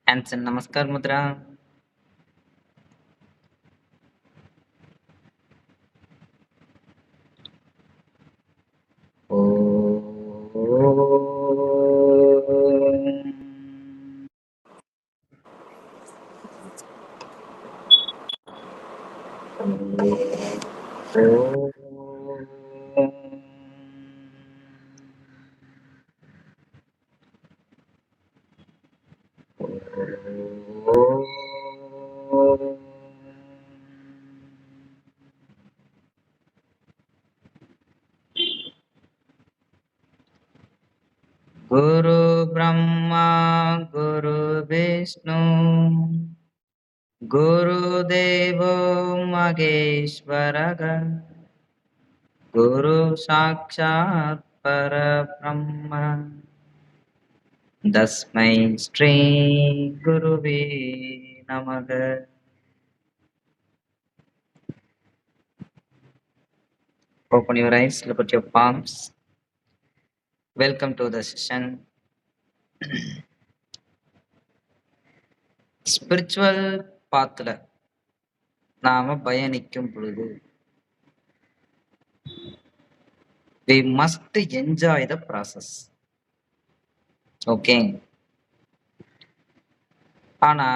Hands and Namaskar Mudra. Guru Brahma, Guru Vishnu, Guru Devo Maheshwaraga, Guru Sakshat Parabrahma, Tasmai Shri Guruve Namaha. Open your eyes, look at your palms. Welcome to the session. Spiritual பாத்துல நாம பயணிக்கும் பொழுது we must enjoy the process. Okay, ஆனா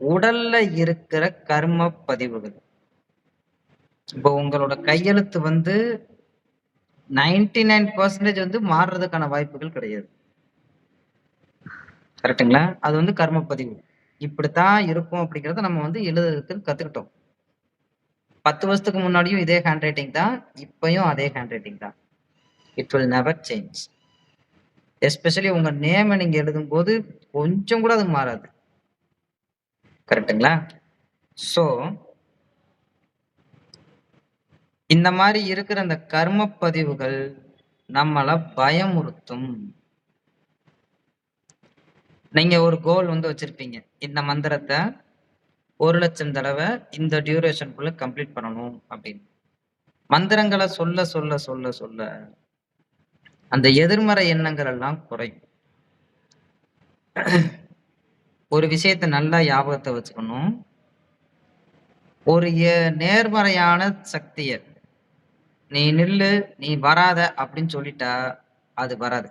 உடல்ல இருக்கிற கர்ம பதிவுகள், இப்போ உங்களோட கையெழுத்து 99% வந்து மாறுறதுக்கான வாய்ப்புகள் கிடையாது. கரெக்டுங்களா? அது கர்ம பதிவு. இப்படித்தான் இருக்கும் அப்படிங்கறத நம்ம எழுதுறதுக்கு கத்துக்கிட்டோம். 10 வருஷத்துக்கு முன்னாடியும் இதே ஹேண்ட் ரைட்டிங் தான், இப்பயும் அதே ஹேண்ட் ரைட்டிங் தான். It will never change. Especially உங்க நேமை நீங்க எழுதும் போது கொஞ்சம் கூட அது மாறாது. கரெக்டுங்களா? சோ இந்த மாதிரி இருக்கிற அந்த கர்ம பதிவுகள் நம்மள பயமுறுத்தும். நீங்க ஒரு கோல் வச்சிருப்பீங்க, இந்த மந்திரத்தை 1,00,000 தடவை இந்த டியூரேஷனுக்குள்ள கம்ப்ளீட் பண்ணணும் அப்படின்னு. மந்திரங்களை சொல்ல சொல்ல சொல்ல சொல்ல அந்த எதிர்மறை எண்ணங்கள் எல்லாம் குறையும். ஒரு விஷயத்தை நல்லா ஞாபகத்தை வச்சுக்கணும். ஒரு நேர்மறையான சக்திய நீ நில்லு, நீ வராத அப்படின்னு சொல்லிட்டா அது வராது.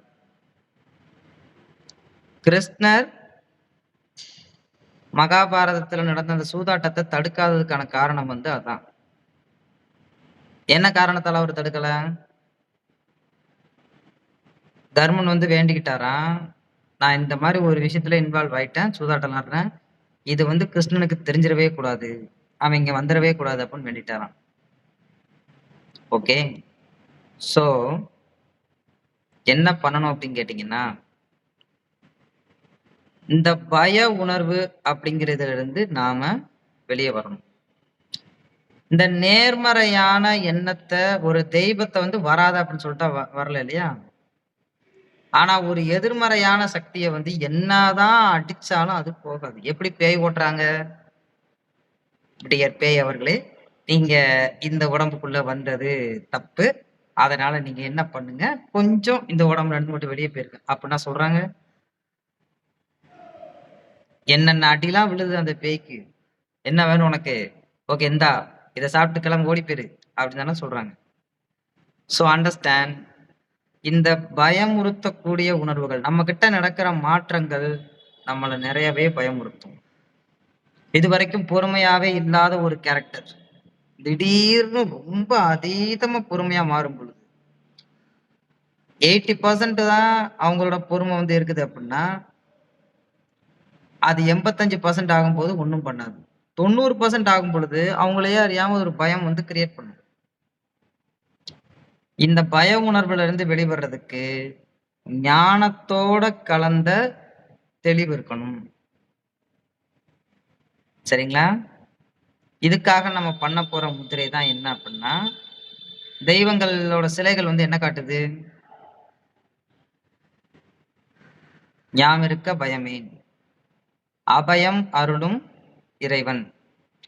கிருஷ்ணர் மகாபாரதத்துல நடந்த அந்த சூதாட்டத்தை தடுக்காததுக்கான காரணம் அதான். என்ன காரணத்தால அவர் தடுக்கல? தர்மன் வேண்டிக்கிட்டாராம், நான் இந்த மாதிரி ஒரு விஷயத்துல இன்வால்வ் ஆயிட்டேன், சூதாட்டம் ஆடுறேன், இது கிருஷ்ணனுக்கு தெரிஞ்சிடவே கூடாது, அவன் இங்க வந்துடவே கூடாது அப்படின்னு வேண்டிட்டாராம். ஓகே, சோ என்ன பண்ணணும் அப்படின்னு கேட்டீங்கன்னா, இந்த பய உணர்வு அப்படிங்கிறதுல இருந்து நாம வெளியே வரணும். இந்த நேர்மறையான எண்ணத்தை, ஒரு தெய்வத்தை வராத அப்படின்னு சொல்லிட்டா வரல இல்லையா? ஆனா ஒரு எதிர்மறையான சக்தியை என்னதான் அடிச்சாலும் அது போகாது. எப்படி பேய் ஓட்டுறாங்க? டியர் பேய் அவர்களே, நீங்க இந்த உடம்புக்குள்ள வந்தது தப்பு, அதனால நீங்க என்ன பண்ணுங்க, கொஞ்சம் இந்த உடம்புல இருந்து மட்டும் வெளியே போயிருங்க அப்படின்னா சொல்றாங்க. என்னென்ன அடிலாம் விழுது அந்த பேய்க்கு, என்ன வேணும் உனக்கு, ஓகே இந்தா இதை சாப்பிட்டு கிளம்பி ஓடி போயிரு அப்படின்னு தானே சொல்றாங்க. ஸோ அண்டர்ஸ்டாண்ட், இந்த பயமுறுத்தக்கூடிய உணர்வுகள், நம்ம கிட்ட நடக்கிற மாற்றங்கள் நம்மளை நிறையவே பயமுறுத்தும். இதுவரைக்கும் பொறுமையாவே இல்லாத ஒரு கேரக்டர் திடீர்னு ரொம்ப அதீதமா பொறுமையா மாறும் பொழுது 80% தான் அவங்களோட பொறுமை இருக்குது அப்படின்னா, அது 85% ஆகும்போது ஒன்றும் பண்ணாது. 90% ஆகும் பொழுது அவங்களையே அறியாம ஒரு பயம் கிரியேட் பண்ணும். இந்த பய உணர்வுல இருந்து வெளிவரதுக்கு ஞானத்தோட கலந்த தெளிவு இருக்கணும். சரிங்களா? இதுக்காக நம்ம பண்ண போற முத்திரை தான் என்ன அப்படின்னா, தெய்வங்களோட சிலைகள் என்ன காட்டுது? ஞாம் இருக்க பயமேன், அபயம் அருளும் இறைவன்.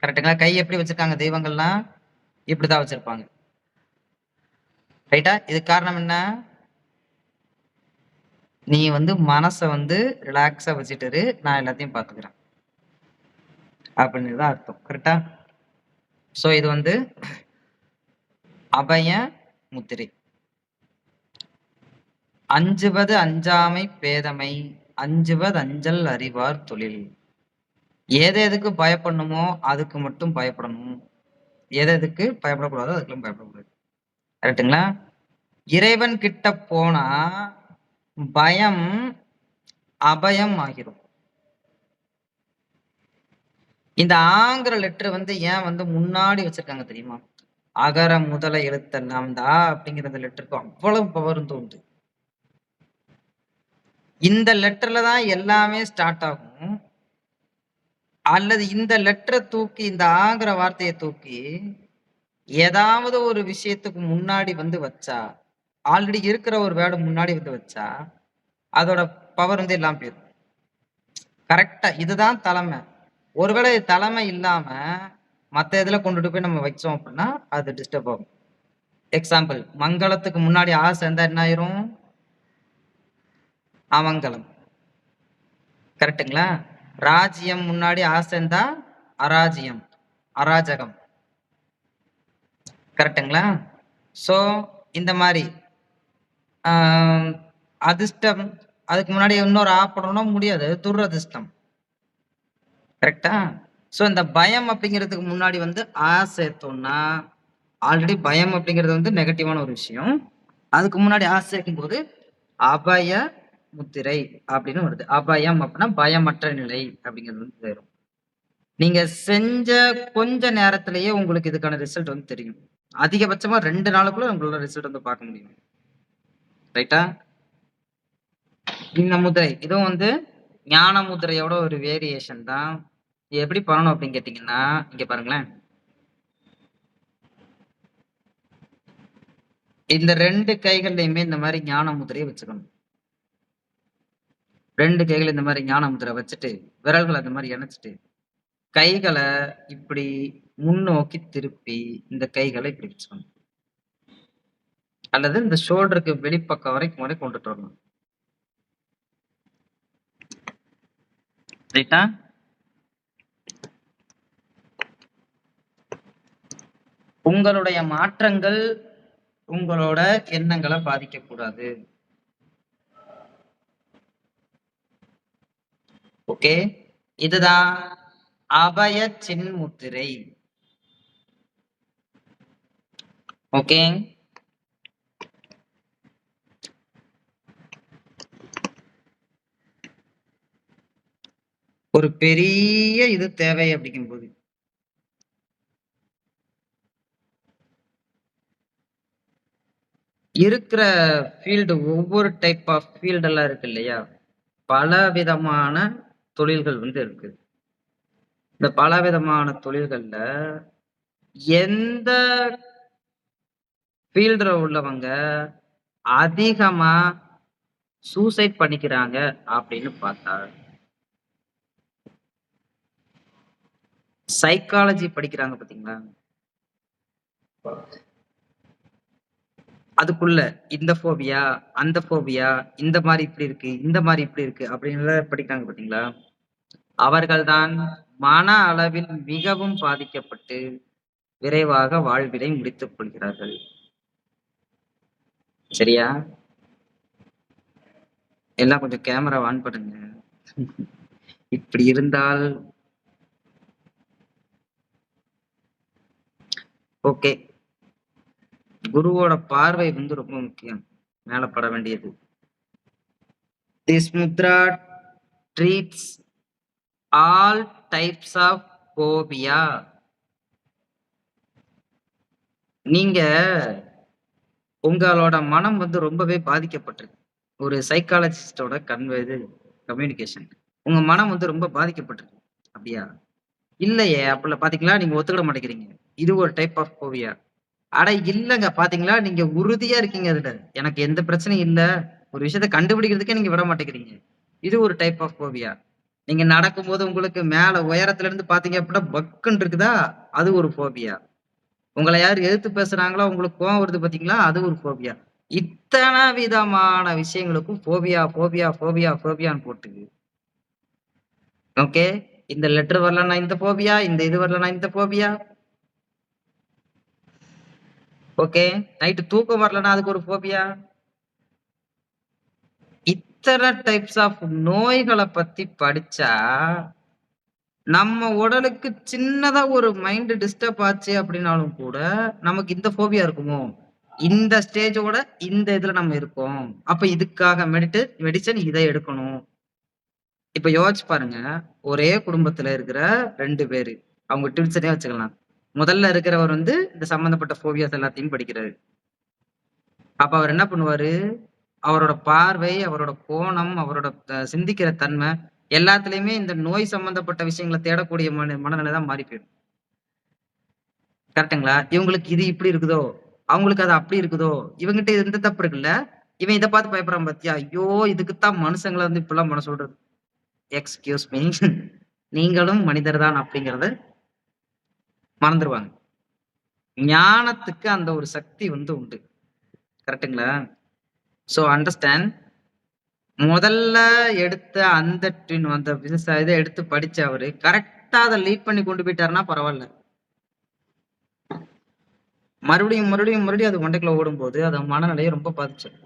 கரெக்டுங்களா? கை எப்படி வச்சிருக்காங்க தெய்வங்கள்லாம்? இப்படிதான் வச்சிருப்பாங்க. ரைட்டா? இது காரணம் என்ன? நீ வந்து மனசை வந்து ரிலாக்ஸா வச்சுட்டு நான் எல்லாத்தையும் பார்த்துக்கிறேன் அப்படின்னு தான் அர்த்தம். கரெக்டா? ஸோ இது வந்து அபய முத்திரை. அஞ்சுவது அஞ்சாமை பேதமை, அஞ்சுவது அஞ்சல் அறிவார் தொழில். எதுக்கு பயப்படணுமோ அதுக்கு மட்டும் பயப்படணும். எதுக்கு பயப்படக்கூடாதோ அதுக்கெல்லாம் பயப்படக்கூடாது. கரெக்டுங்களா? இறைவன் கிட்ட போனா பயம் அபயம் ஆகிரும். இந்த ஆங்கிற லெட்டர் வந்து ஏன் வந்து முன்னாடி வச்சிருக்காங்க தெரியுமா? அகர முதல எழுத்தெல்லாம் தா அப்படிங்கிற லெட்டருக்கு அவ்வளவு பவர் தோன்று. இந்த லெட்டர்ல தான் எல்லாமே ஸ்டார்ட் ஆகும். அல்லது இந்த லெட்டரை தூக்கி, இந்த ஆங்கிற வார்த்தையை தூக்கி ஏதாவது ஒரு விஷயத்துக்கு முன்னாடி வந்து வச்சா, ஆல்ரெடி இருக்கிற ஒரு வேர்டு முன்னாடி வந்து வச்சா அதோட பவர் வந்து எல்லாம் போயிடும். கரெக்டா இதுதான் தலைமை. ஒருவேளை தலைமை இல்லாம மத்த இதுல கொண்டுட்டு போய் நம்ம வச்சோம் அப்படின்னா அது டிஸ்டர்ப் ஆகும். எக்ஸாம்பிள், மங்களத்துக்கு முன்னாடி ஆ சேர்ந்தா என்ன ஆயிரும்? அமங்கலம். கரெக்டுங்களா? ராஜ்யம் முன்னாடி ஆ சேர்ந்தா அராஜ்யம், அராஜகம். கரெக்டுங்களா? சோ இந்த மாதிரி அதிர்ஷ்டம் அதுக்கு முன்னாடி இன்னொரு ஆ போடணும்னா முடியாது, துரதிர்ஷ்டம். கரெக்டா? சோ இந்த பயம் அப்படிங்கிறதுக்கு முன்னாடி வந்து ஆ சேர்த்தோம்னா ஆல்ரெடி பயம் அப்படிங்கிறது வந்து நெகட்டிவான ஒரு விஷயம். அதுக்கு முன்னாடி ஆ சேர்க்கும் போது அபய முத்திரை அப்படின்னு வருது. அபயம் அப்படின்னா பயமற்ற நிலை அப்படிங்கிறது வந்து வரும். நீங்க செஞ்ச கொஞ்ச நேரத்திலேயே உங்களுக்கு இதுக்கான ரிசல்ட் வந்து தெரியும். அதிகபட்சமா 2 நாளுக்குள்ள உங்களால ரிசல்ட் வந்து பார்க்க முடியும். ரைட்டா? இந்த முதிரை இதுவும் வந்து ஞான முதிரையோட ஒரு வேரியேஷன் தான். எப்படி பண்ணணும் அப்படின்னு கேட்டீங்கன்னா, இங்க பாருங்களேன். இந்த 2 கைகள்லயுமே இந்த மாதிரி ஞான முதிரையை வச்சுக்கணும். 2 கைகள் இந்த மாதிரி ஞான முதிரை வச்சுட்டு விரல்களை அந்த மாதிரி இணைச்சிட்டு கைகளை இப்படி முன்னோக்கி திருப்பி இந்த கைகளை இப்படி வச்சுக்கணும். அல்லது இந்த ஷோல்டருக்கு வெளிப்பக்கம் வரைக்கும் வரை கொண்டுட்டு வரணும். ரைட்டா? உங்களுடைய மாற்றங்கள் உங்களோட எண்ணங்களை பாதிக்க கூடாது. ஓகே, இதுதான் அபய சின்முத்திரை. ஓகே, ஒரு பெரிய இது தேவை அப்படிங்கும் போது இருக்கிற ஃபீல்டு ஒவ்வொரு டைப் ஆஃப் ஃபீல்டெல்லாம் இருக்கு இல்லையா? பல விதமான தொழில்கள் வந்து இருக்கு. இந்த பல விதமான தொழில்கள்ல எந்த ஃபீல்டுல உள்ளவங்க அதிகமா சூசைட் பண்ணிக்கிறாங்க அப்படின்னு பார்த்தா சைக்காலஜி படிக்கிறாங்க பாத்தீங்களா? அதுக்குள்ள இந்த போபியா, அந்த போபியா, இந்த மாதிரி இப்படி இருக்கு, இந்த மாதிரி இப்படி இருக்கு அப்படின்னு படிக்கிறாங்க பாத்தீங்களா? அவர்கள்தான் மன அளவில் மிகவும் பாதிக்கப்பட்டு விரைவாக வாழ்வினை முடித்துக் கொள்கிறார்கள். சரியா? எல்லாம் கொஞ்சம் கேமரா ஆன் பண்ணுங்க. இப்படி இருந்தால் ஓகே. குருவோட பார்வை வந்து ரொம்ப முக்கியம். மேல பட வேண்டியது. This mudra treats all types of phobia. நீங்க உங்களோட மனம் வந்து ரொம்பவே பாதிக்கப்பட்டிருக்கு. ஒரு சைக்காலஜிஸ்டோட கம்யூனிகேஷன். உங்க மனம் வந்து ரொம்ப பாதிக்கப்பட்டிருக்கு. அப்படியா? இல்லையே, அப்பல பாத்தீங்களா? நீங்க ஒத்துக்கிட மாட்டேங்கிறீங்க. இது ஒரு டைப் ஆஃப் போபியா. அட இல்லங்க, பாத்தீங்களா? நீங்க உறுதியா இருக்கீங்க அதுல. எனக்கு எந்த பிரச்சனையும் இல்ல. ஒரு விஷயத்த கண்டுபிடிக்கிறதுக்கே நீங்க விட மாட்டேங்கிறீங்க. இது ஒரு டைப் ஆஃப் போபியா. நீங்க நடக்கும்போது உங்களுக்கு மேல உயரத்துல இருந்து பாத்தீங்க அப்படின்னா பக்குன்னு இருக்குதா? அது ஒரு போபியா. உங்கள யார் எதிர்த்து பேசுறாங்களோ உங்களுக்கு கோவம் வருது பாத்தீங்களா? அது ஒரு போபியா. இத்தனை விதமான விஷயங்களுக்கும் ஃபோபியா, ஃபோபியா, ஃபோபியா, ஃபோபியான்னு போட்டு, ஓகே. இந்த லெட்டர் வரலன்னா இந்த ஃபோபியா, இந்த இது வரலன்னா இந்த ஃபோபியா. ஓகே. நைட்டு தூக்கம் வரலன்னா அதுக்கு ஒரு ஃபோபியா. இத்தனை டைப்ஸ் ஆஃப் நோய்கள பத்தி படிச்சா, நம்ம உடலுக்கு சின்னதா ஒரு மைண்ட் டிஸ்டர்ப் ஆச்சு அப்படின்னாலும் கூட, நமக்கு இந்த ஃபோபியா இருக்குமோ? இந்த ஸ்டேஜோட இந்த இதுல நம்ம இருக்கோம். அப்ப இதுக்காக மெடிசன் இத எடுக்கணும். இப்ப யோசிச்சு பாருங்க. ஒரே குடும்பத்துல இருக்கிற 2 பேரு. அவங்க ட்வின்ஸனே வச்சுக்கலாம். முதல்ல இருக்கிறவர் வந்து இந்த சம்பந்தப்பட்ட ஃபோபியாஸ் எல்லாத்தையும் படிக்கிறாரு. அப்ப அவர் என்ன பண்ணுவாரு? அவரோட பார்வை, அவரோட கோணம், அவரோட சிந்திக்கிற தன்மை எல்லாத்துலயுமே இந்த நோய் சம்பந்தப்பட்ட விஷயங்கள தேடக்கூடிய மனநிலை தான் மாறி போயிடும். கரெக்ட்டுங்களா? இவங்களுக்கு இது இப்படி இருக்குதோ, அவங்களுக்கு அது அப்படி இருக்குதோ, இவங்கிட்ட இந்த தப்பு இருக்குல்ல, இவன் இத பார்த்து பயப்படுறான் பாத்தியா? ஐயோ! இதுக்கு தான் மனுஷங்கள வந்து இப்படிலாம் பண்ண சொல்றது. எக்ஸ்கியூஸ் மீ நீங்களும் மனிதர் தான் அப்படிங்கிறத மறந்துருவாங்க. ஞானத்துக்கு அந்த ஒரு சக்தி வந்து உண்டு. கரெக்ட்டுங்களா? So understand. முதல்ல எடுத்த அந்த அந்த இத எடுத்து படிச்ச அவரு, கரெக்ட்டா அத லீட் பண்ணி கொண்டு போயிட்டாருன்னா பரவால்ல. மறுபடியும் அது மண்டைக்குள்ள ஓடும்போது, அது மனநிலைய ரொம்ப பாதிச்சிரும்.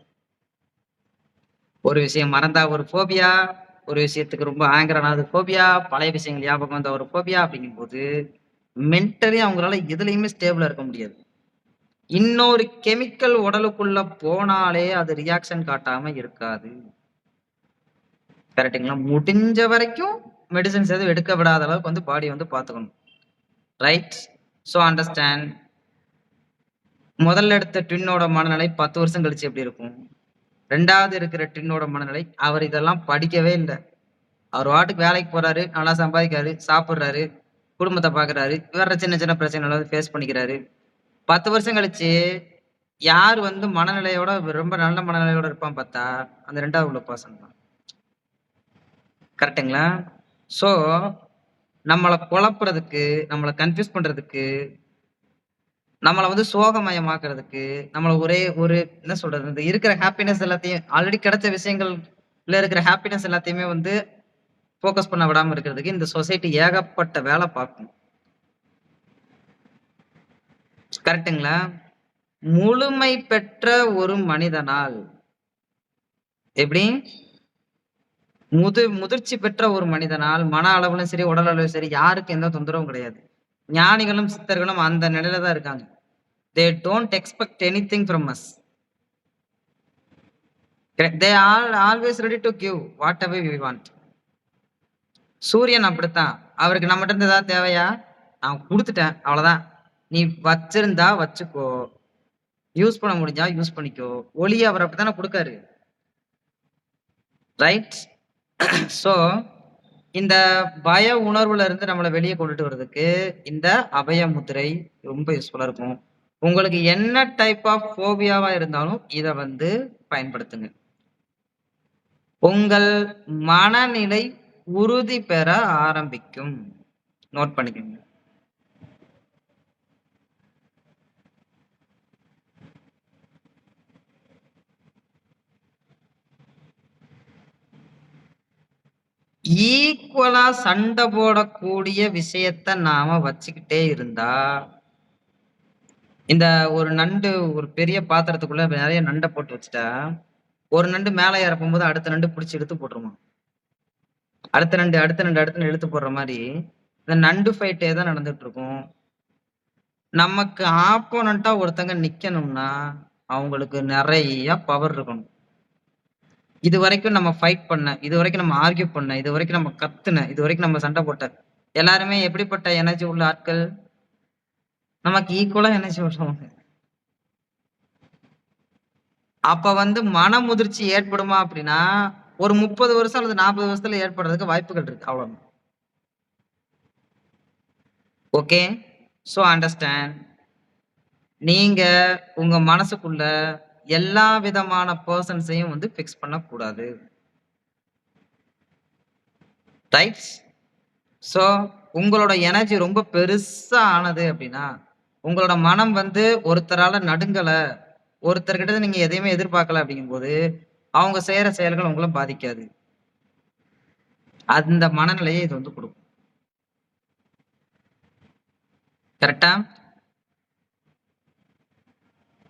ஒரு விஷயம் மறந்தா ஒரு ஃபோபியா, ஒரு விஷயத்துக்கு ரொம்ப ஆங்கர் ஆனா அது ஃபோபியா, பழைய விஷயங்கள் ஞாபகம் வந்தா ஒரு ஃபோபியா அப்படிங்கும்போது, மென்டலி அவங்களால எதுலயுமே ஸ்டேபிளா இருக்க முடியாது. இன்னொரு கெமிக்கல் உடலுக்குள்ள போனாலே அது ரியாக்ஷன் காட்டாம இருக்காது. கரெக்ட்டுங்களா? முடிஞ்ச வரைக்கும் மெடிசின்ஸ் எதுவும் எடுக்க விடாத அளவுக்கு வந்து பாடி வந்து பாத்துக்கணும். ரைட்? So understand. முதல்ல எடுத்த ட்வின்னோட மனநிலை 10 வருஷம் கழிச்சு எப்படி இருக்கும்? 2வது இருக்கிற ட்வின்னோட மனநிலை, அவர் இதெல்லாம் படிக்கவே இல்ல. அவர் பாட்டுக்கு வேலைக்கு போறாரு, நல்லா சம்பாதிக்கிறாரு, சாப்பிடுறாரு, குடும்பத்த பாக்குறாரு, வேற சின்ன சின்ன பிரச்சனைகள ஃபேஸ் பண்ணிக்கிறாரு. 10 வருஷம் கழிச்சு, யார் வந்து மனநிலையோட ரொம்ப நல்ல மனநிலையோட இருப்பான்னு பார்த்தா, அந்த 2வது உள்ள பெர்சன் தான். கரெக்ட்டுங்களா? சோ, நம்மள குழப்புறதுக்கு, நம்மள கன்ஃப்யூஸ் பண்றதுக்கு, நம்மள வந்து சோகமயமாக்குறதுக்கு, நம்மள ஒரே ஒரு என்ன சொல்றது? இந்த இருக்கிற ஹாப்பினஸ் எல்லாத்தையும் ஆல்ரெடி கிடைச்ச விஷயங்கள்ல இருக்கிற ஹாப்பினஸ் எல்லாத்தையுமே வந்து ஃபோக்கஸ் பண்ண விடாம இருக்கிறதுக்கு இந்த சொசைட்டி ஏகப்பட்ட வேல பார்க்கும். கரெக்ட்டுங்களா? முழுமை பெற்ற ஒரு மனிதனால் எப்படி? முதிர்ச்சி பெற்ற ஒரு மனிதனால் மன அளவிலும் சரி, உடல் அளவிலும் சரி யாருக்கும் எந்த தொந்தரவும் கிடையாது. ஞானிகளும், சித்தர்களும் அந்த நிலையில தான் இருக்காங்க. They don't expect anything from us. They are always ready to give whatever we want. சூரியன் அப்படித்தான். அவருக்கு நம்மட்ட இருந்து ஏதாவது தேவையா? நான் குடுத்துட்டேன். அவ்வளவுதான். நீ வச்சிருந்தா வச்சுக்கோ. யூஸ் பண்ண முடிஞ்சா யூஸ் பண்ணிக்கோ. ஒளிய அவர் அப்படித்தானே குடுக்காரு. ரைட்? சோ இந்த பய உணர்வுல இருந்து நம்மள வெளிய கொண்டுட்டு வர்றதுக்கு இந்த அபய முத்திரை ரொம்ப யூஸ்ஃபுல்லா இருக்கும். உங்களுக்கு என்ன டைப் ஆஃப் ஃபோபியாவா இருந்தாலும் இத வந்து பயன்படுத்துங்க. உங்கள் மனநிலை உறுதி பெற ஆரம்பிக்கும். நோட் பண்ணிக்கங்க. ஈக்குவலா சண்டை போடக்கூடிய விஷயத்த நாம வச்சுக்கிட்டே இருந்தா, இந்த ஒரு நண்டு ஒரு பெரிய பாத்திரத்துக்குள்ள நெறைய நண்ட போட்டு வச்சுட்டா, ஒரு நண்டு மேல ஏற போம்போது அடுத்த நண்டு புடிச்சு இழுத்து போட்டுருமாம். அடுத்த நண்டு இழுத்து போடுற மாரி, இந்த நண்டு ஃபைட்டே தான் நடந்துட்டு இருக்கும். நமக்கு ஆப்போனன்ட்டா ஒருத்தங்க நிக்கணும்னா, அவங்களுக்கு நெறைய பவர் இருக்கணும். இதுவரைக்கும் நம்ம ஃபைட் பண்ண, இதுவரைக்கும் நம்ம ஆர்க்யூ பண்ண, இதுவரைக்கும் நம்ம கத்துன, இதுவரைக்கும் நம்ம சண்டை போட்ட, எல்லாருமே எப்படிப்பட்ட எனர்ஜி உள்ள ஆட்கள்? நமக்கு ஈக்குவலா எனர்ஜி உள்ளவங்க. அப்ப வந்து மன முதிர்ச்சி ஏற்படுமா அப்படின்னா, ஒரு 30 வருஷம் அல்லது 40 வருஷத்துல ஏற்படுறதுக்கு வாய்ப்புகள் இருக்கு. அவ்வளவுதான். ஓகே. So understand. நீங்க உங்க மனசுக்குள்ள எல்லா விதமான பெர்சன்ஸையும் வந்து ஃபிக்ஸ் பண்ணக்கூடாது. ரைட்? சோ உங்களோட எனர்ஜி ரொம்ப பெருசா ஆனது அப்படின்னா, உங்களோட மனம் வந்து ஒருத்தரால நடுங்கல, ஒருத்தர்கிட்ட நீங்க எதையுமே எதிர்பார்க்கல அப்படிங்கும்போது அவங்க செய்யற செயல்கள் உங்களை பாதிக்காது. அந்த மனநிலையை இது வந்து கொடுக்கும். கரெக்டா?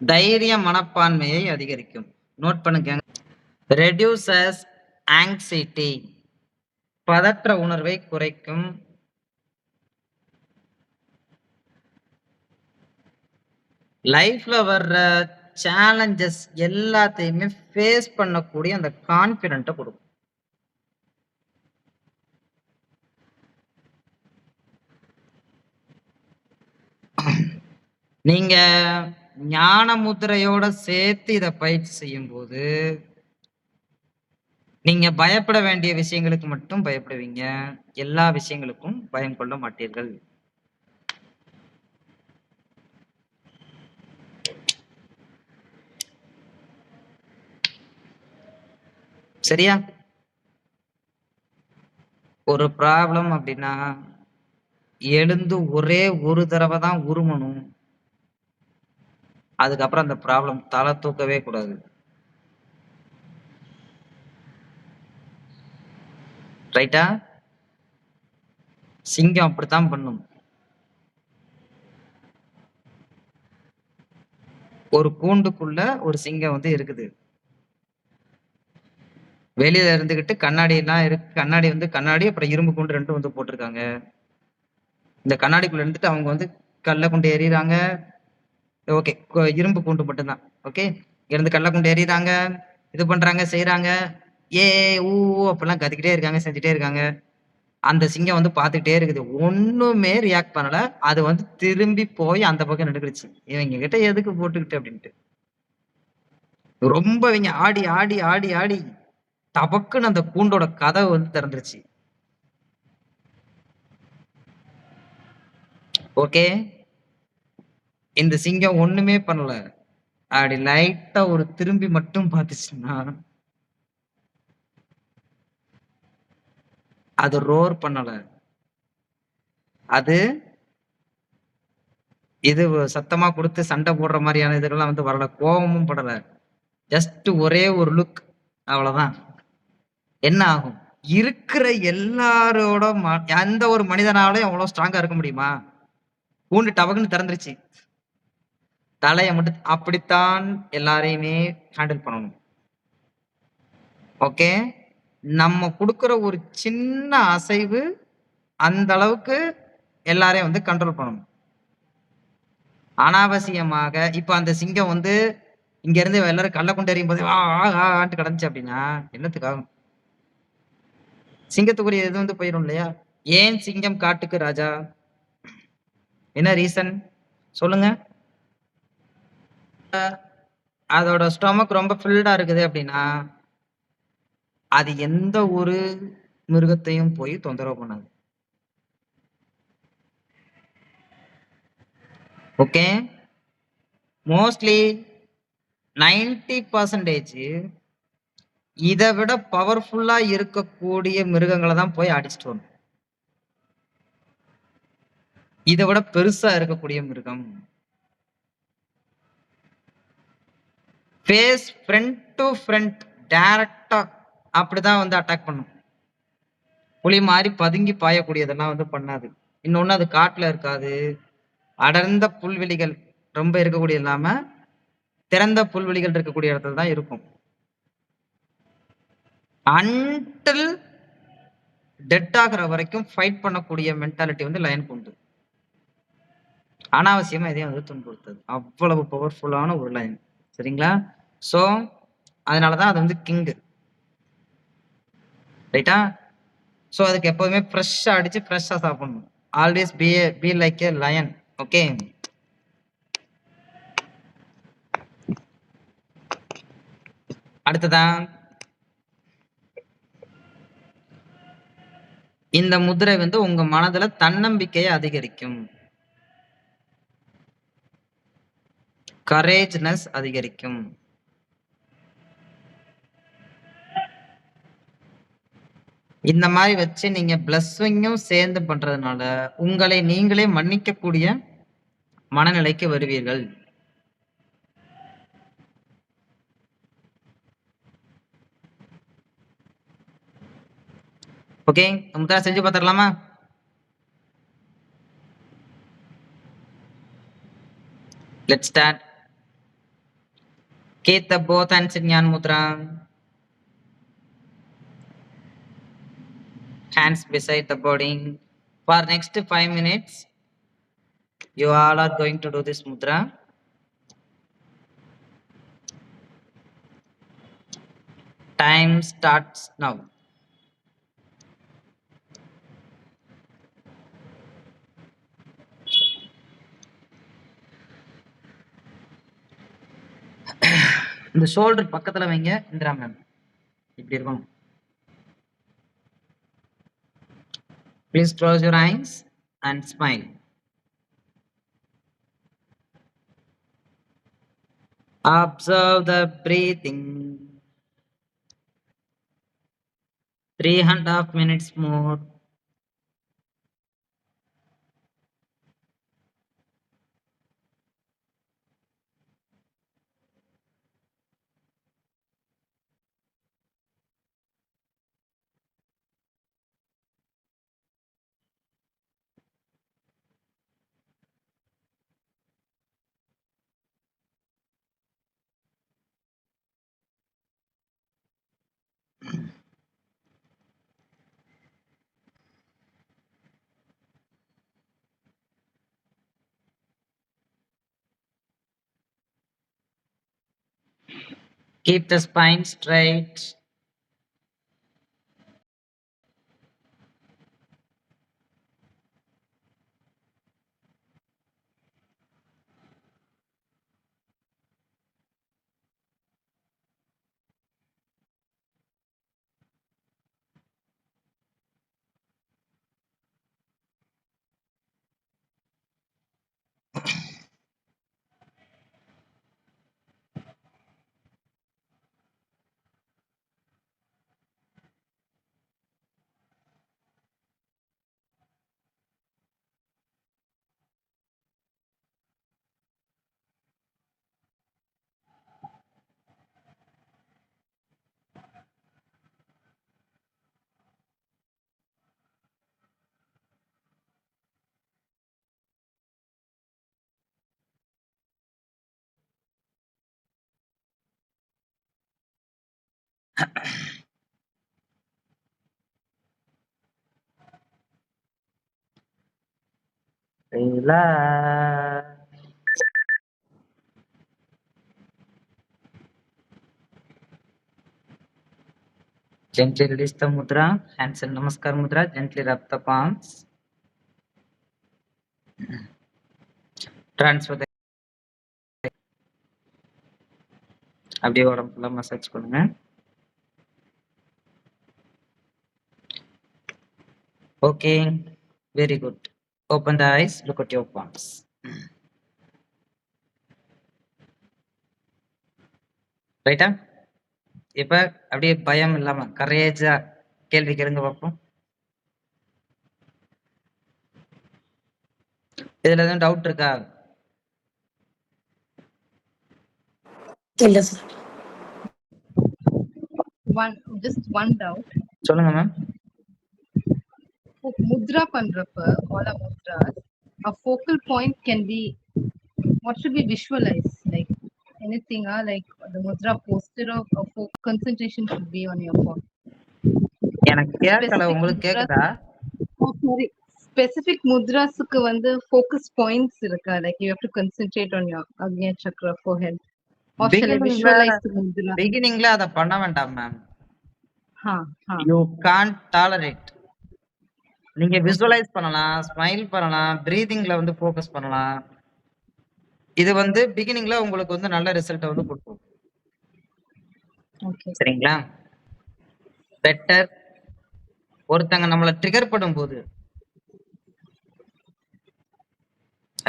தைரிய மனப்பான்மையை அதிகரிக்கும். நோட் பண்ணுங்க. ரெடியூசஸ் ஆங்ஸைட்டி, பதற்ற உணர்வை குறைக்கும். லைஃப்ல வர்ற சேலஞ்சஸ் எல்லாத்தையுமே ஃபேஸ் பண்ணக்கூடிய அந்த கான்ஃபிடென்ட்டை கொடுக்கும். நீங்க ஞான முத்திரையோட சேர்த்து இதை பயிற்சி செய்யும் போது நீங்க பயப்பட வேண்டிய விஷயங்களுக்கு மட்டும் பயப்படுவீங்க. எல்லா விஷயங்களுக்கும் பயம் கொள்ள மாட்டீர்கள். சரியா? ஒரு ப்ராப்ளம் அப்படின்னா எழுந்து ஒரே ஒரு தடவை தான் உருமணும். அதுக்கப்புறம் அந்த ப்ராப்ளம் தலை தூக்கவே கூடாது. ரைட்டா? சிங்கம் அப்படித்தான் பண்ணும். ஒரு கூண்டுக்குள்ள ஒரு சிங்கம் வந்து இருக்குது. வெளியில இருந்துகிட்டு கண்ணாடி எல்லாம் இருக்கு. கண்ணாடி வந்து கண்ணாடி அப்புறம் இரும்பு கூண்டு 2 வந்து போட்டிருக்காங்க. இந்த கண்ணாடிக்குள்ள இருந்துட்டு அவங்க வந்து கல்ல கொண்டு எறியறாங்க. ஓகே. இரும்பு கூண்டு மட்டும்தான். ஓகே. இருந்து கல்ல கொண்டு எறியறாங்க. இது பண்றாங்க, செய்யறாங்க. ஏ ஊ அப்பெல்லாம் கத்திக்கிட்டே இருக்காங்க, செஞ்சுட்டே இருக்காங்க. அந்த சிங்கம் வந்து பார்த்துக்கிட்டே இருக்குது. ஒண்ணுமே ரியாக்ட் பண்ணல. அது வந்து திரும்பி போய் அந்த பக்கம் நின்னுக்கிடுச்சு. இவங்க கிட்ட எதுக்கு போட்டுக்கிட்டு அப்படின்ட்டு. ரொம்ப இவங்க ஆடி, ஆடி, ஆடி, ஆடி டபக்குன்னு அந்த கூண்டோட கதவு வந்து திறந்துருச்சு. ஓகே. இந்த சிங்கம் ஒண்ணுமே பண்ணல. அப்படி லைட்டா ஒரு திரும்பி மட்டும் பார்த்துச்சுன்னா, அது ரோர் பண்ணல. அது இது சத்தமா குடுத்து சண்டை போடுற மாரியான இதுக்கெல்லாம் வந்து வரல. கோவமும் படல. ஜஸ்ட் ஒரே ஒரு லுக். அவ்வளவுதான். என்ன ஆகும்? இருக்கிற எல்லாரோட எந்த ஒரு மனிதனாலயும் அவ்வளவு ஸ்ட்ராங்கா இருக்க முடியுமா? கூண்டு டபக்குன்னு திறந்துருச்சு. தலைய மட்டும் அப்படித்தான் எல்லாரையுமே ஹேண்டில் பண்ணணும். ஓகே. நம்ம குடுக்குற ஒரு சின்ன அசைவு அந்த அளவுக்கு எல்லாரையும் வந்து கண்ட்ரோல் பண்ணணும். அனாவசியமாக இப்ப அந்த சிங்கம் வந்து இங்க இருந்து எல்லாரும் கல்ல கொண்டு எறியும் போது ஆன்ட்டு கிடந்துச்சு அப்படின்னா என்னத்துக்கு ஆகும்? சிங்கத்துக்குரிய இது வந்து போயிடும் இல்லையா? ஏன் சிங்கம் காட்டுக்கு ராஜா? என்ன ரீசன் சொல்லுங்க? அதோட ஸ்டொமக் ரொம்ப ஃபில்டா இருக்குது அப்படின்னா அது எந்த ஒரு மிருகத்தையும் போய் தொந்தரவு பண்ணாது. ஓகே. மோஸ்ட்லி 90% இதை விட பவர்ஃபுல்லா இருக்கக்கூடிய மிருகங்களை தான் போய் அடிச்சுட்டு வரும். இதை விட பெருசா இருக்கக்கூடிய மிருகம் ஃபேஸ் ஃப்ரண்ட் டு ஃப்ரண்ட் டைரக்டா அப்படிதான் வந்து அட்டாக் பண்ணும். புலி மாதிரி பதுங்கி பாயக்கூடியதெல்லாம் வந்து பண்ணாது. இன்னொன்னு அது காட்டுல இருக்காது. அடர்ந்த புல்வெளிகள் ரொம்ப இருக்கக்கூடிய இல்லாம திறந்த புல்வெளிகள் இருக்கக்கூடிய இடத்துல தான் இருக்கும். அன்டில் டெட் ஆகிற வரைக்கும் ஃபைட் பண்ணக்கூடிய மென்டாலிட்டி வந்து லயனுக்கு உண்டு. அனாவசியமா எதையும் வந்து துன்புறுத்தது. அவ்வளவு பவர்ஃபுல்லான ஒரு லயன். சரிங்களா? சோ அதனாலதான் அது வந்து கிங்கு. ரைட்டா? சோ அதுக்கு எப்பவுமே ஃப்ரெஷ்ஷா அடிச்சு ஃப்ரெஷ்ஷா சாப்பிடணும். Always be like a lion. Okay. அடுத்ததான் இந்த முதிரை வந்து உங்க மனதுல தன்னம்பிக்கையை அதிகரிக்கும். கரேஜ்னஸ் அதிகரிக்கும். இந்த மாதிரி வச்சு நீங்க பிளஸ்ஸிங்கும் சேர்ந்து பண்றதுனால உங்களை நீங்களே மன்னிக்கக்கூடிய மனநிலைக்கு வருவீர்கள். ஓகே, முத்ரா செஞ்சு பார்த்துடலாமா? Let's start. Keep the both hands in Jnana Mudra. Hands beside the body. For next 5 minutes, you all are going to do this mudra. Time starts now. இந்த ஷோல்டர் பக்கத்துல வைங்க இந்திரா மேம். இப்படி இருக்கணும். Please close your eyes and smile. Observe the breathing. 3.5 minutes more. Keep the spine straight. Relax. Gently release the mudra. Hands in Namaskar mudra. Gently rub the palms. Transfer the. அப்படியே உடம்புல massage பண்ணுங்க. Okay, very good. Open the eyes. Look at your palms. ரைட்டா? இப்ப அப்படியே பயம் இல்லாம கரேஜா கேள்வி கேளுங்க பார்ப்போம். இதுல எதுவும் டவுட் இருக்கா? இல்ல சார். Just one doubt. சொல்லுங்க மேம். Mudra பண்றப்ப all our mudras, a focal point can be, what should we visualize? Like anything, like the mudra posture of concentration should be on your phone. எனக்கு கேட்கல, உங்களுக்கு கேக்குதா? Sorry, specific mudrasக்கு வந்து focus points இருக்கா? Like you have to concentrate on your Agnya chakra, forehead. Or shall I visualize the mudra? பிகினிங்ல அத பண்ண வேண்டாம் ma'am. You can't tolerate. நீங்க விசுவலைஸ் பண்ணலாம், ஸ்மைல் பண்ணலாம், பிரீதிங்ல வந்து ஃபோக்கஸ் பண்ணலாம். இது வந்து பிகினிங்ல உங்களுக்கு வந்து நல்ல ரிசல்ட் வந்து கொடுக்கும். ஓகே, சரிங்களா? பெட்டர் ஒருத்தங்க நம்மள ட்ரிகர் பண்ணும்போது,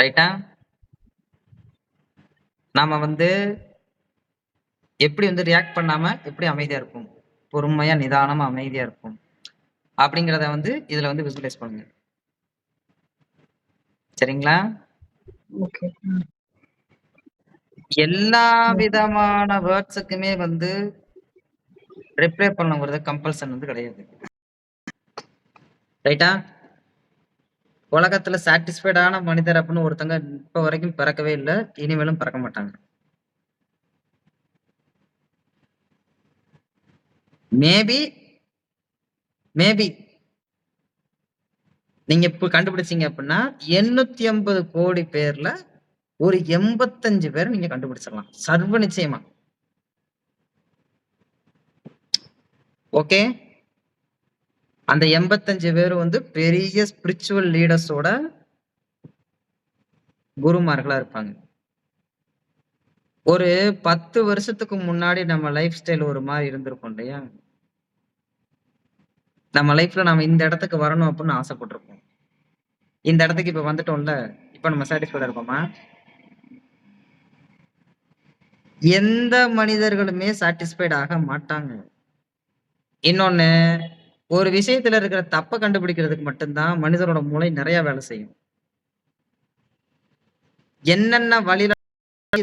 ரைட்டா, நாம வந்து எப்படி வந்து ரியாக்ட் பண்ணாம எப்படி அமைதியா இருக்கும், பொறுமையா நிதானமா அமைதியா இருக்கும் அப்படிங்கறத வந்து இதுல வந்து விசுவலைஸ் பண்ணுங்க. சரிங்களா? ஓகே. எல்லா விதமான வேர்ட்ஸுக்குமே வந்து ரிப்ளை பண்ணுங்கிறது கம்பல்சன் வந்து கிடையாது. ரைட்டா? உலகத்துல சாட்டிஸ்ஃபைடான மனிதர் அப்படின்னு ஒருத்தங்க இப்ப வரைக்கும் பிறக்கவே இல்ல. இனிமேலும் பிறக்க மாட்டாங்க. மேபி மேபி நீங்க இப்ப கண்டுபிடிச்சீங்க அப்படின்னா 850 கோடி பேர்ல ஒரு 85 பேர் நீங்க கண்டுபிடிச்சிடலாம். சர்வ நிச்சயமா. ஓகே. அந்த 85 பேர் வந்து பெரிய ஸ்பிரிச்சுவல் லீடர்ஸோட குருமார்களா இருப்பாங்க. ஒரு 10 வருஷத்துக்கு முன்னாடி நம்ம லைஃப் ஸ்டைல் ஒரு மாதிரி இருந்திருக்கும் இல்லையா? நம்ம லைஃப்ல நாம இந்த இடத்துக்கு வரணும் அப்படின்னு ஆசைப்பட்டிருப்போம். இந்த இடத்துக்கு இப்ப வந்துட்டோம்ல. இப்ப நம்ம சாட்டிஸ்ஃபைடா இருப்போமா? எந்த மனிதர்களுமே சாட்டிஸ்ஃபைட் ஆக மாட்டாங்க. இன்னொன்னு, ஒரு விஷயத்துல இருக்கிற தப்ப கண்டுபிடிக்கிறதுக்கு மட்டும்தான் மனிதனோட மூளை நிறைய வேலை செய்யும். என்னென்ன வழியில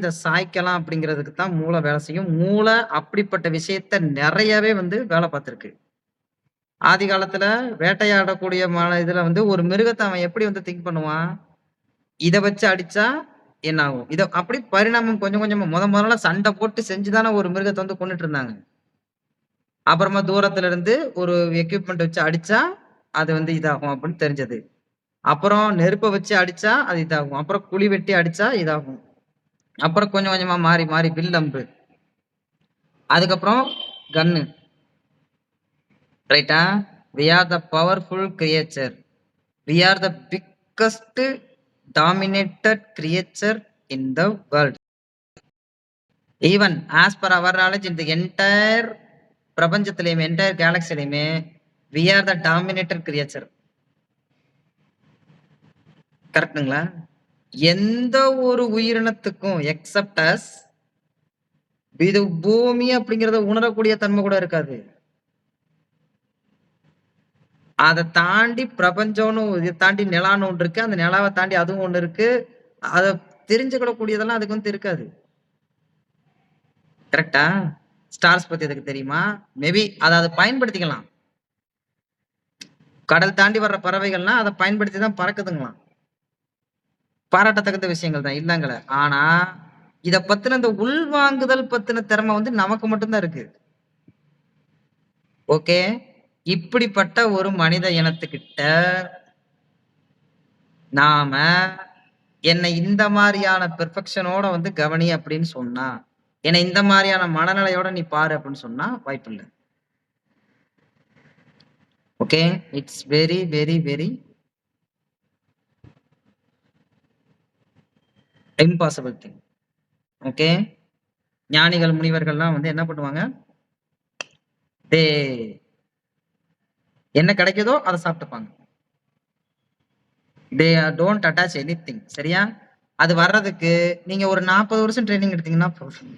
இத சாய்க்கலாம் அப்படிங்கிறதுக்கு தான் மூளை வேலை செய்யும். மூளை அப்படிப்பட்ட விஷயத்த நிறையவே வந்து வேலை பார்த்திருக்கு. ஆதி காலத்துல வேட்டையாடக்கூடிய இதுல வந்து ஒரு மிருகத்த அவன் எப்படி வந்து திங்க் பண்ணுவான்? இத வச்சு அடிச்சா என்ன ஆகும்? இத அப்படி பரிணாமம் கொஞ்சம் கொஞ்சமா முதல்ல சண்டை போட்டு செஞ்சு தானே ஒரு மிருகத்த வந்து கொன்னுட்டு இருந்தாங்க. அப்புறமா தூரத்துல இருந்து ஒரு எக்யூப்மென்ட் வச்சு அடிச்சா, அது வந்து இதாகும் அப்படின்னு தெரிஞ்சது. அப்புறம் நெருப்ப வச்சு அடிச்சா அது இதாகும். அப்புறம் குழி வெட்டி அடிச்சா இதாகும். அப்புறம் கொஞ்சம் கொஞ்சமா மாறி மாறி வில் அம்பு. அதுக்கப்புறம் கன்னு. ரைட்டா? We are the powerful creature. We are the biggest dominated creature in the world. Even as per our knowledge in the entire பிரபஞ்சத்திலயுமே என்டையர் கேலக்சிலையுமே we are the dominated creature. கரெக்ட்டுங்களா? எந்த ஒரு உயிரினத்துக்கும் எக்ஸப்ட் அஸ் இது பூமி அப்படிங்கிறத உணரக்கூடிய தன்மை கூட இருக்காது. அதை தாண்டி பிரபஞ்சம்னு இதை தாண்டி நிலான்னு ஒன்று இருக்கு. அந்த நிலாவை தாண்டி அதுவும் ஒண்ணு இருக்கு. அதை தெரிஞ்சுக்கிடக்கூடியதெல்லாம் அதுக்கு வந்து இருக்காது. கரெக்டா? ஸ்டார்ஸ் பத்தி எதுக்கு தெரியுமா? மேபி அதை பயன்படுத்திக்கலாம். கடல் தாண்டி வர்ற பறவைகள்லாம் அதை பயன்படுத்தி தான் பறக்குதுங்களாம். பாராட்டத்தகுந்த விஷயங்கள் தான் இல்லங்கல. ஆனா இத பத்தின இந்த உள்வாங்குதல் பத்தின திறமை வந்து நமக்கு மட்டும்தான் இருக்கு. ஓகே. இப்படிப்பட்ட ஒரு மனித இனத்துக்கிட்ட நாம என்னை இந்த மாதிரியான பெர்ஃபெக்ஷனோட வந்து கவனி அப்படின்னு சொன்னா, என்னை இந்த மாதிரியான மனநிலையோட நீ பாரு அப்படின்னு சொன்னா வாய்ப்பு இல்லை. Okay. It's very very very impossible thing. Okay. ஞானிகள் முனிவர்கள்லாம் வந்து என்ன பண்ணுவாங்க? என்ன கிடைக்குதோ அதை சாப்பிட்டுப்பாங்க. They don't attach anything. சரியா? அது வர்றதுக்கு நீங்க ஒரு 40 வருஷம் ட்ரைனிங் எடுத்தீங்கன்னா போதும்.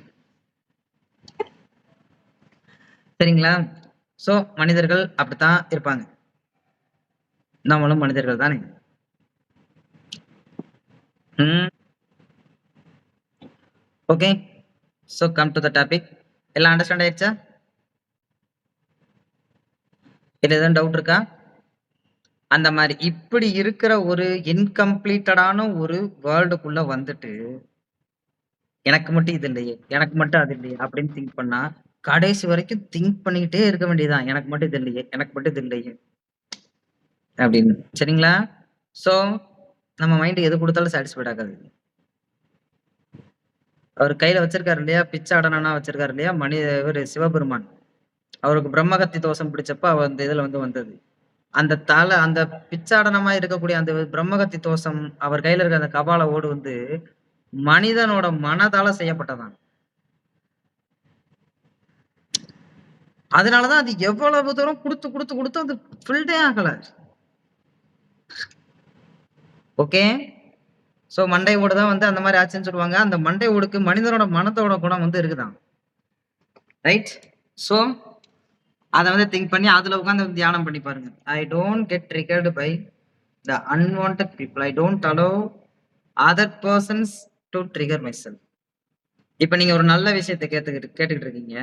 சரிங்களா? சோ மனிதர்கள் அப்படித்தான் இருப்பாங்க. நம்மளும் மனிதர்கள் தானே. Okay. So come to the topic. எல்லாம் அண்டர்ஸ்டாண்ட் ஆயிடுச்சா? இதுல எதுவும் டவுட் இருக்கா? அந்த மாதிரி இப்படி இருக்கிற ஒரு இன்கம்ப்ளீட்டடான ஒரு வேர்ல்டுக்குள்ள வந்துட்டு எனக்கு மட்டும் இது இல்லையே, எனக்கு மட்டும் அது இல்லையே அப்படின்னு திங்க் பண்ணா கடைசி வரைக்கும் திங்க் பண்ணிக்கிட்டே இருக்க வேண்டியதுதான். எனக்கு மட்டும் இது இல்லையே, எனக்கு மட்டும் இது இல்லையே அப்படின்னு. சரிங்களா? சோ நம்ம மைண்ட் எது கொடுத்தாலும் சாட்டிஸ்ஃபைட் ஆகாது. அவர் கையில வச்சிருக்காரு இல்லையா, பிச்சாடனா வச்சிருக்காரு இல்லையா, இவர் சிவபெருமான். அவருக்கு பிரம்மகத்தி தோஷம் பிடிச்சப்ப அவர் அந்த இதுல வந்து வந்தது. அந்த அந்த பிச்சாடனமா இருக்கக்கூடிய அந்த பிரம்மகத்தி தோஷம் அவர் கையில இருக்க அந்த கபால ஓடு வந்து மனிதனோட மனதால செய்யப்பட்டதான். அதனாலதான் அது எவ்வளவு தூரம் கொடுத்து கொடுத்து கொடுத்து அது ஃபில்டே ஆகல. ஓகே. சோ மண்டை ஓடு தான் வந்து அந்த மாதிரி ஆச்சுன்னு சொல்லுவாங்க. அந்த மண்டை ஓடுக்கு மனிதனோட மனத்தோட குணம் வந்து இருக்குதான். ரைட்? சோ அதை வந்து திங்க் பண்ணி அதுல உட்காந்து தியானம் பண்ணி பாருங்க. I don't get triggered by the unwanted people. I don't allow other persons to trigger my self. இப்ப நீங்க ஒரு நல்ல விஷயத்தை கேட்டுக்கிட்டு இருக்கீங்க.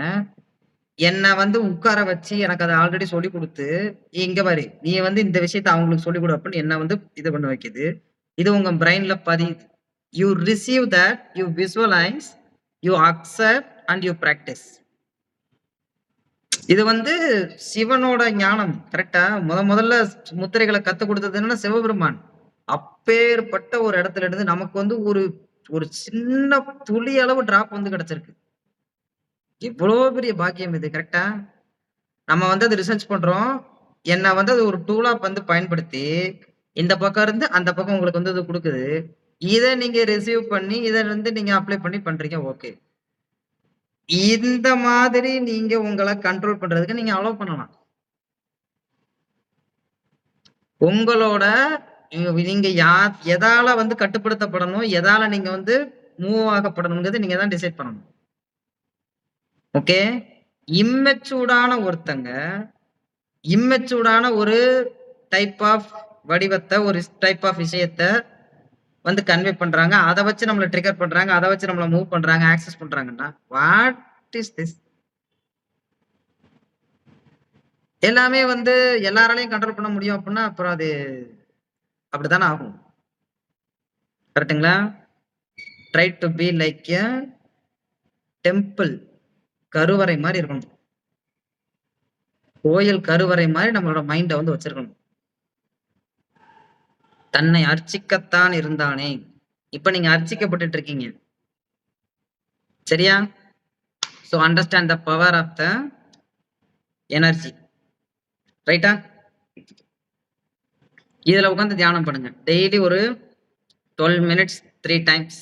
என்ன வந்து உட்கார வச்சு எனக்கு அத ஆல்ரெடி சொல்லிக் குடுத்து, இங்க பாரு, நீ வந்து இந்த விஷயத்த அவங்களுக்கு சொல்லிக் குடு அப்படின்னு என்ன வந்து இது பண்ண வைக்குது. இது உங்க பிரெயின்ல பதியுது. You receive that, you visualise, you accept and you practise. இது வந்து சிவனோட ஞானம். கரெக்ட்டா? முதல்ல முத்திரைகள கத்துக் குடுத்தது என்னன்னா சிவபெருமான். அப்பேற்பட்ட ஒரு இடத்துல இருந்து நமக்கு வந்து ஒரு ஒரு சின்ன துளி அளவு டிராப் வந்து கிடைச்சிருக்கு. எவ்வளோ பெரிய பாக்கியம் இது. கரெக்ட்டா? நம்ம வந்து அத ரிசர்ச் பண்றோம். என்ன வந்து அது ஒரு டூலா வந்து பயன்படுத்தி, இந்த பக்கம் இருந்து அந்த பக்கம் உங்களுக்கு வந்து அது குடுக்குது. இத நீங்க ரிசீவ் பண்ணி, இத வந்து நீங்க அப்ளை பண்ணி பண்றீங்க. ஓகே. இந்த மாதிரி நீங்க உங்கள கண்ட்ரோல் பண்றதுக்கு நீங்க அலோவ் பண்ணலாம். உங்களோட நீங்க எதால வந்து கட்டுப்படுத்தப்படணும், எதால நீங்க வந்து மூவ் ஆகப்படணும்ங்கிறது நீங்க தான் டிசைட் பண்ணணும். ஓகே. இம்மெச்சூர்டான ஒருத்தங்க, இம்மெச்சூர்டான ஒரு டைப் ஆஃப் வடிவத்த, ஒரு டைப் ஆஃப் விஷயத்த வந்து கன்வே பண்றாங்க. அத வச்சு நம்மள ட்ரிகர் பண்றாங்க. அத வச்சு நம்மள மூவ் பண்றாங்க, ஆக்சஸ் பண்றாங்கன்னா, வாட் இஸ் திஸ்? எல்லாமே வந்து எல்லாராலயும் கண்ட்ரோல் பண்ண முடியும் அப்டின்னா, அப்புறம் அது அப்படித்தானே ஆகும். கரெக்ட்டுங்களா? Try to be like a temple. கருவறை மாரி இருக்கணும். கோயில் கருவறை மாரி நம்மளோட மைண்ட வந்து வச்சிருக்கணும். தன்னை அர்ச்சிக்கத்தான் இருந்தானே. இப்ப நீங்க அர்ச்சிக்கப்பட்டுட்டு இருக்கீங்க. சரியா? So understand the power of the energy. ரைட்டா? இதுல உட்கார்ந்து தியானம் பண்ணுங்க. டெய்லி ஒரு 12 மினிட்ஸ் 3 டைம்ஸ்.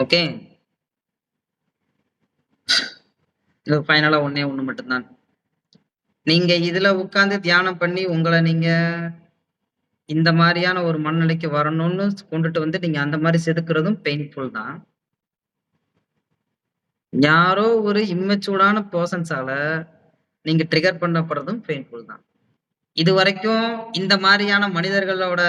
ஓகே. இது ஃபைனலா ஒண்ணே ஒண்ணு மட்டும் தான். நீங்க இதுல உட்கார்ந்து தியானம் பண்ணி உங்கள நீங்க இந்த மாரியான ஒரு மனநிலைக்கு வரணும்னு கொண்டுட்டு வந்து நீங்க அந்த மாரி செதுக்குறதும் பெயின்ஃபுல் தான். யாரோ ஒரு இம்மெச்சூர்டான பெர்சன்ஸால நீங்க ட்ரிகர் பண்ணப்படுறதும் பெயின்ஃபுல் தான். இதுவரைக்கும் இந்த மாரியான மனிதர்களோட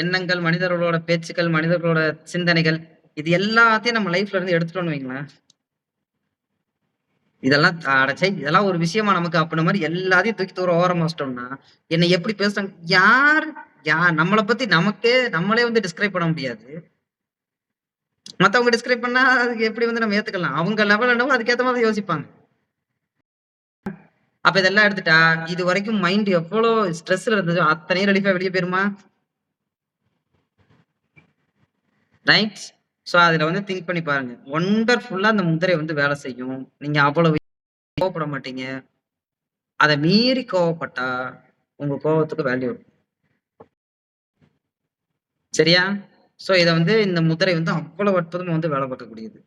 எண்ணங்கள், மனிதர்களோட பேச்சுக்கள், மனிதர்களோட சிந்தனைகள், இது எல்லாத்தையும் நம்ம லைஃப்ல இருந்து எடுத்துட்டோம்னு வைங்களேன். இதெல்லாம் அட ச்சை! இதெல்லாம் ஒரு விஷயமா நமக்கு அப்புட்ன மாரி எல்லாத்தையும் தூக்கி தூர ஓரமா வச்சுட்டோம்னா, என்ன எப்படி பேசுறாங்க? நம்மள பத்தி நமக்கே நம்மளே வந்து டிஸ்கிரைப் பண்ண முடியாது. மத்தவங்க டிஸ்கிரைப் பண்ணா அதுக்கு எப்படி வந்து நம்ம ஏத்துக்கலாம்? அவங்க லெவல் என்னவோ அதுக்கேத்த மாரி யோசிப்பாங்க. அப்ப இதெல்லாம் எடுத்துட்டா, இதுவரைக்கும் மைண்ட் எவ்வளோ ஸ்ட்ரெஸ்ல இருந்ததோ அத்தனையும் ரிலீஃபா வெளிய போயிருமா? ரைட்? சோ அதுல வந்து திங்க் பண்ணி பாருங்க. வொண்டர்ஃபுல்லா அந்த முத்திரை வந்து வேலை செய்யும். நீங்க அவ்வளவு கோவப்பட மாட்டீங்க. அத மீறி கோவப்பட்டா, உங்க கோவத்துக்கு வேல்யூ இருக்கும். சரியா? சோ இத வந்து இந்த முத்திரை வந்து அவ்வளவு அற்புதமா வந்து வேலை பார்க்கக்கூடியது.